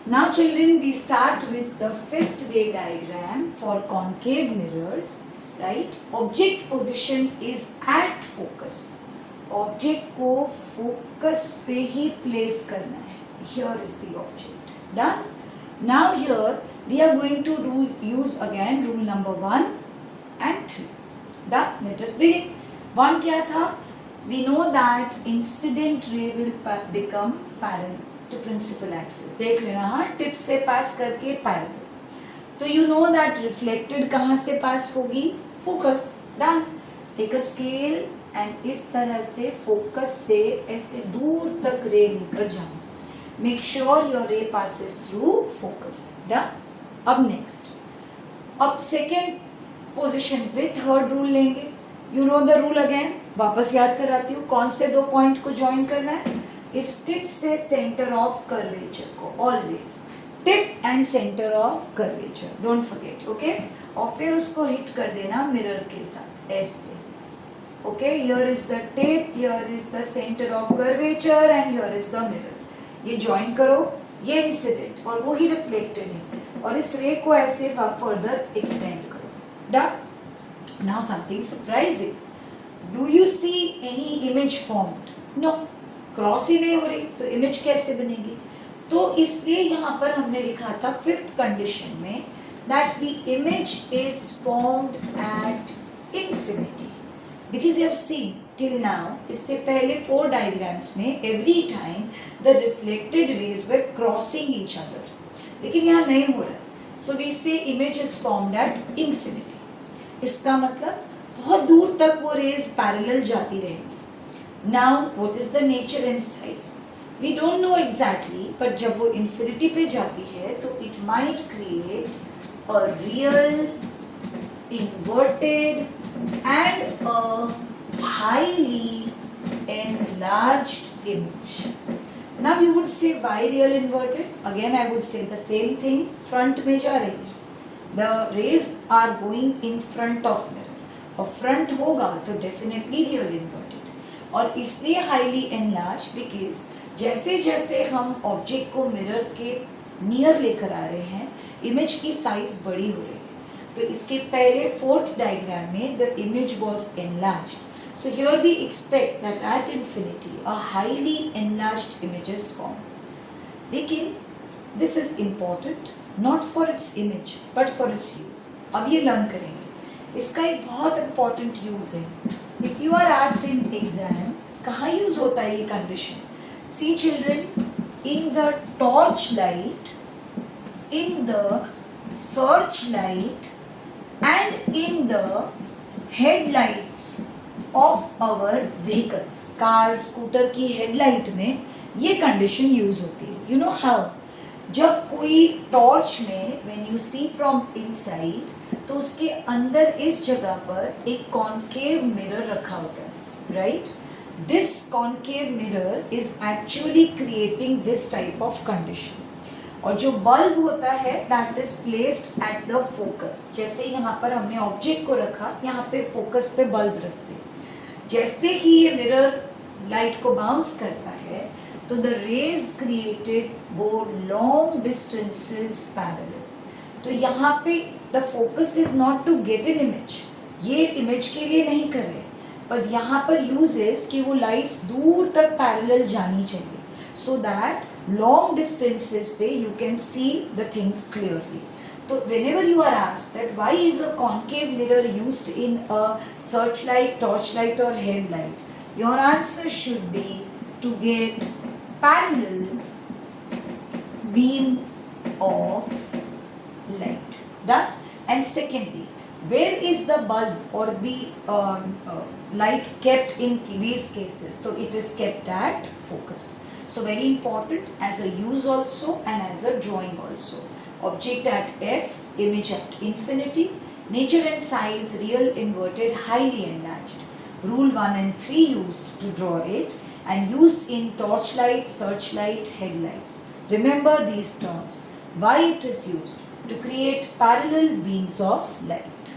Now children, we start with the fifth ray diagram for concave mirrors, right? Object position is at focus. Object को focus पे ही place करना है. Here is the object. Done? Now here we are going to use again rule number 1 and 3. Done? Let us begin. 1 क्या था? We know that incident ray will become parallel to principal axis. देख लेना, हाँ, tip से पास करके parallel. तो you know that reflected कहाँ से पास होगी? Focus. Done. Take a scale and इस तरह से फोकस से ऐसे दूर तक रे लेकर जाओ. Make sure your ray passes through focus. Done. अब नेक्स्ट, अब सेकेंड पोजिशन पे थर्ड रूल लेंगे. You know the rule again, वापस याद कराती हूँ. कौन से दो पॉइंट को ज्वाइन करना है? इस टिप से सेंटर ऑफ कर्वेचर को. Always tip and centre of curvature, don't forget. Okay, और फिर उसको हिट कर देना मिरर के साथ ऐसे. Okay, here is the tip, here is the centre of curvature and here is the mirror. ये ज्वाइन करो, ये इंसिडेंट और वो ही रिफ्लेक्टेड है, और इस रे को ऐसे फर्दर एक्सटेंड करो. Done. Now something surprising. Do you see any image formed? No, cross ही नहीं हो रही, तो इमेज कैसे बनेगी? तो इसलिए यहाँ पर हमने लिखा था फिफ्थ कंडीशन में that the image is formed at infinity. Because you have seen till now, इससे पहले 4 डायग्राम्स में every time the reflected raise were crossing each other, लेकिन यहाँ नहीं हो रहा. सो वी से image is formed at infinity. इसका मतलब बहुत दूर तक वो रेज पैरेलल जाती रहेंगी. Now, what is the nature and size? We don't know exactly, but जब वो infinity पे जाती है तो it might create a real, inverted and a highly enlarged image. Now you would say why real inverted? Again I would say the same thing. Front में जा रही है, the rays are going in front of mirror, और front होगा तो definitely real inverted. और इसलिए highly enlarge because जैसे जैसे हम ऑब्जेक्ट को मिरर के नियर लेकर आ रहे हैं, इमेज की साइज बड़ी हो रही है. तो इसके पहले फोर्थ डायग्राम में the image was enlarged. So here we expect that at infinity a highly enlarged image is form. लेकिन this is important not for its image but for its use. अब ये लर्न करेंगे. इसका एक बहुत important use है. If you are asked in exam, कहाँ use होता है ये condition? See children, in the torch light, in the searchlight, and in the headlights of our vehicles. Car, scooter की हेडलाइट में ये कंडीशन यूज होती है. You know how? जब कोई टॉर्च में when you see from inside, तो उसके अंदर इस जगह पर एक कॉन्केव मिरर रखा होता है, right? This concave mirror is actually creating this type of condition. और जो बल्ब होता है that is placed at the focus. जैसे यहाँ पर हमने ऑब्जेक्ट को रखा, यहाँ पे फोकस पे बल्ब रखते हैं. जैसे ही ये मिरर लाइट को बाउंस करता है तो the rays created go long distances parallel. तो यहाँ पे the focus is not to get an image, ये इमेज के लिए नहीं कर रहे, बट यहाँ पर यूज इज कि वो लाइट्स दूर तक पैरेलल जानी चाहिए, सो दैट लॉन्ग डिस्टेंसेस पे you can see the things clearly. तो whenever you are asked that why is a concave mirror used in a searchlight, torchlight or headlight, your answer should be to get parallel beam of light. Done. And secondly, where is the bulb or the light kept in these cases? So it is kept at focus. So very important as a use also and as a drawing also. Object at F, image at infinity, nature and size real, inverted, highly enlarged. Rule 1 and 3 used to draw it and used in torchlight, searchlight, headlights. Remember these terms. Why it is used? To create parallel beams of light.